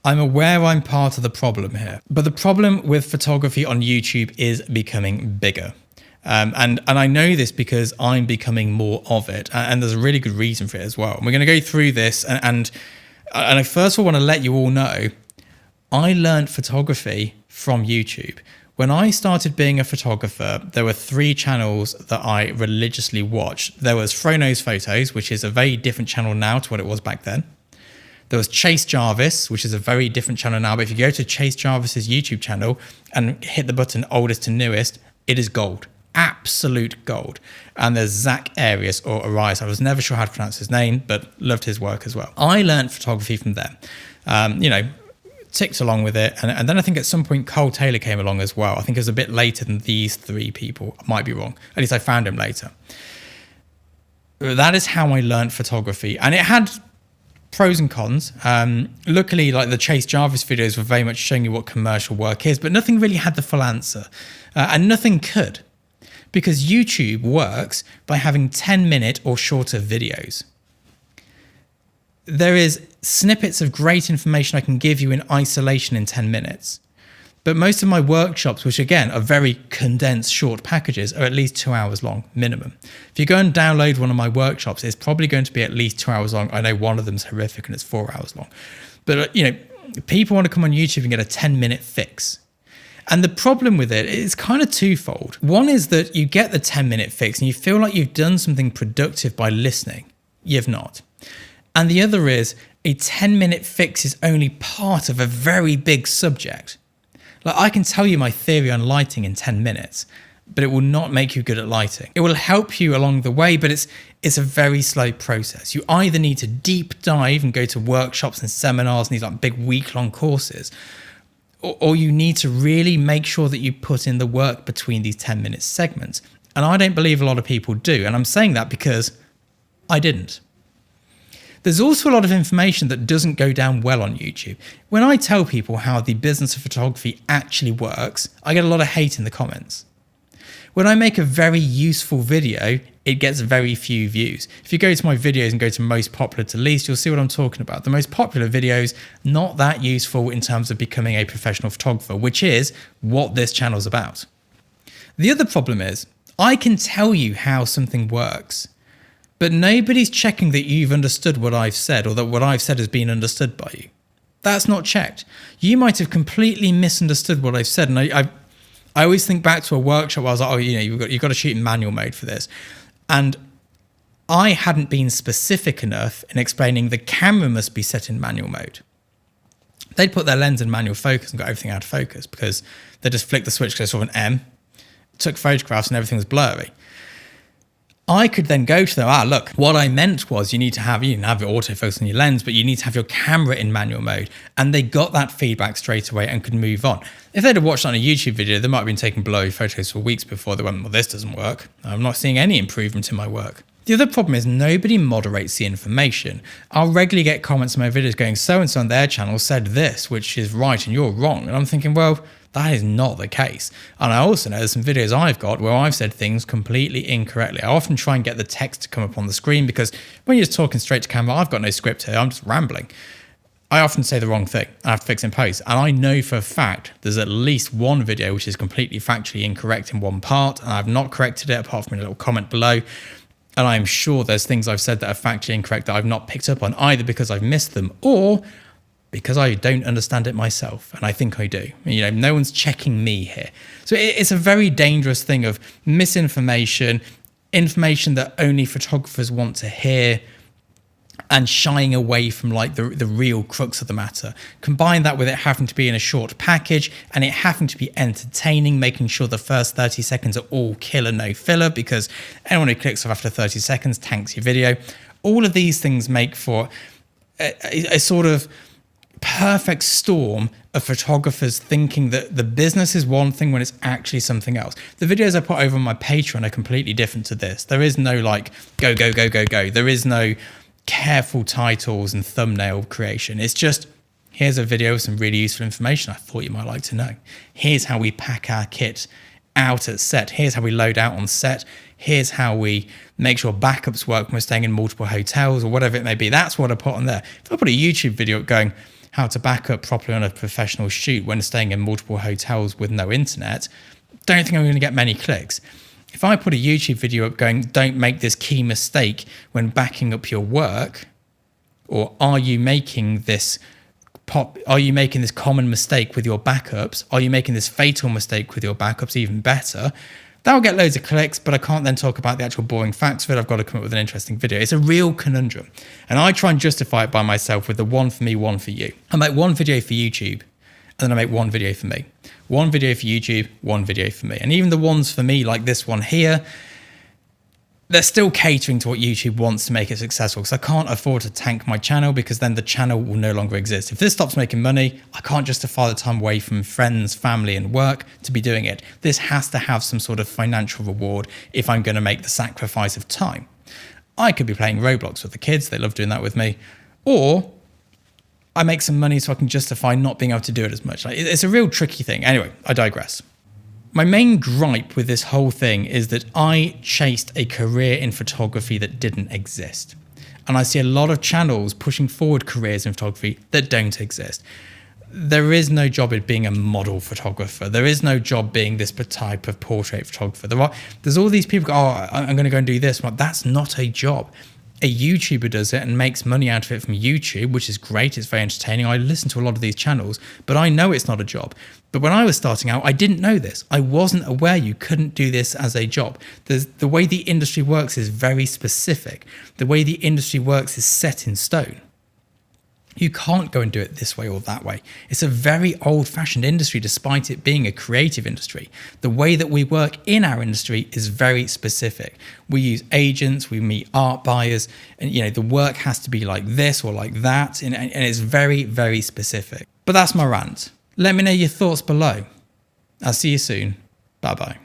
I'm aware I'm part of the problem here, but the problem with photography on YouTube is becoming bigger. And I know this because I'm becoming more of it, and there's a really good reason for it as well. And we're going to go through this, and I first of all want to let you all know, I learned photography from YouTube. When I started being a photographer, there were 3 channels that I religiously watched. There was Frono's Photos, which is a very different channel now to what it was back then. There was Chase Jarvis, which is a very different channel now. But if you go to Chase Jarvis's YouTube channel and hit the button oldest to newest, it is gold. Absolute gold. And there's Zach Arias or Arias. I was never sure how to pronounce his name, but loved his work as well. I learned photography from them. Ticked along with it. And then I think at some point Cole Taylor came along as well. I think it was a bit later than these 3 people. I might be wrong. At least I found him later. That is how I learned photography. And it had pros and cons. Luckily, like the Chase Jarvis videos were very much showing you what commercial work is, but nothing really had the full answer. And nothing could. Because YouTube works by having 10-minute or shorter videos. There is snippets of great information I can give you in isolation in 10 minutes. But most of my workshops, which again are very condensed short packages, are at least 2 hours long minimum. If you go and download one of my workshops, it's probably going to be at least 2 hours long. I know one of them's horrific and it's 4 hours long. But people want to come on YouTube and get a 10-minute fix. And the problem with it is kind of twofold. One is that you get the 10-minute fix and you feel like you've done something productive by listening. You've not. And the other is a 10-minute fix is only part of a very big subject. Like I can tell you my theory on lighting in 10 minutes, but it will not make you good at lighting. It will help you along the way, but it's a very slow process. You either need to deep dive and go to workshops and seminars and these like big week-long courses, or you need to really make sure that you put in the work between these 10-minute segments. And I don't believe a lot of people do. And I'm saying that because I didn't. There's also a lot of information that doesn't go down well on YouTube. When I tell people how the business of photography actually works, I get a lot of hate in the comments. When I make a very useful video, it gets very few views. If you go to my videos and go to most popular to least, you'll see what I'm talking about. The most popular videos, not that useful in terms of becoming a professional photographer, which is what this channel's about. The other problem is, I can tell you how something works, but nobody's checking that you've understood what I've said or that what I've said has been understood by you. That's not checked. You might have completely misunderstood what I've said. And I always think back to a workshop where I was like, you've got to shoot in manual mode for this. And I hadn't been specific enough in explaining the camera must be set in manual mode. They'd put their lens in manual focus and got everything out of focus because they just flicked the switch because they saw an M, took photographs and everything was blurry. I could then go to them, look, what I meant was you need to have your autofocus on your lens, but you need to have your camera in manual mode. And they got that feedback straight away and could move on. If they'd have watched on a YouTube video, they might have been taking blurry photos for weeks before they went, well, this doesn't work. I'm not seeing any improvement in my work. The other problem is nobody moderates the information. I'll regularly get comments on my videos going, so-and-so on their channel said this, which is right and you're wrong. And I'm thinking, well, that is not the case. And I also know there's some videos I've got where I've said things completely incorrectly. I often try and get the text to come up on the screen because when you're just talking straight to camera, I've got no script here, I'm just rambling. I often say the wrong thing. I have to fix in post. And I know for a fact there's at least one video which is completely factually incorrect in one part, and I've not corrected it apart from a little comment below. And I'm sure there's things I've said that are factually incorrect that I've not picked up on, either because I've missed them or because I don't understand it myself, and I think I do. No one's checking me here. So it's a very dangerous thing of misinformation, information that only photographers want to hear, and shying away from like the real crux of the matter. Combine that with it having to be in a short package and it having to be entertaining, making sure the first 30 seconds are all killer, no filler, because anyone who clicks off after 30 seconds tanks your video. All of these things make for a sort of perfect storm of photographers thinking that the business is one thing when it's actually something else. The videos I put over on my Patreon are completely different to this. There is no like go, go, go, go, go. There is no careful titles and thumbnail creation. It's just, here's a video with some really useful information I thought you might like to know. Here's how we pack our kit out at set. Here's how we load out on set. Here's how we make sure backups work when we're staying in multiple hotels or whatever it may be. That's what I put on there. If I put a YouTube video going, how to back up properly on a professional shoot when staying in multiple hotels with no internet, don't think I'm going to get many clicks. If I put a YouTube video up going, don't make this key mistake when backing up your work, or are you making this common mistake with your backups? Are you making this fatal mistake with your backups? Even better. That'll get loads of clicks, but I can't then talk about the actual boring facts of it. I've got to come up with an interesting video. It's a real conundrum. And I try and justify it by myself with the one for me, one for you. I make one video for YouTube, and then I make one video for me. One video for YouTube, one video for me. And even the ones for me, like this one here, they're still catering to what YouTube wants to make it successful, because I can't afford to tank my channel, because then the channel will no longer exist. If this stops making money, I can't justify the time away from friends, family, and work to be doing it. This has to have some sort of financial reward if I'm going to make the sacrifice of time. I could be playing Roblox with the kids. They love doing that with me. Or I make some money so I can justify not being able to do it as much. It's a real tricky thing. Anyway, I digress. My main gripe with this whole thing is that I chased a career in photography that didn't exist. And I see a lot of channels pushing forward careers in photography that don't exist. There is no job in being a model photographer. There is no job being this type of portrait photographer. There's all these people go, oh, I'm going to go and do this. Well, that's not a job. A YouTuber does it and makes money out of it from YouTube, which is great. It's very entertaining. I listen to a lot of these channels, but I know it's not a job. But when I was starting out, I didn't know this. I wasn't aware you couldn't do this as a job. The way the industry works is very specific. The way the industry works is set in stone. You can't go and do it this way or that way. It's a very old-fashioned industry, despite it being a creative industry. The way that we work in our industry is very specific. We use agents, we meet art buyers, and the work has to be like this or like that, and it's very, very specific. But that's my rant. Let me know your thoughts below. I'll see you soon. Bye-bye.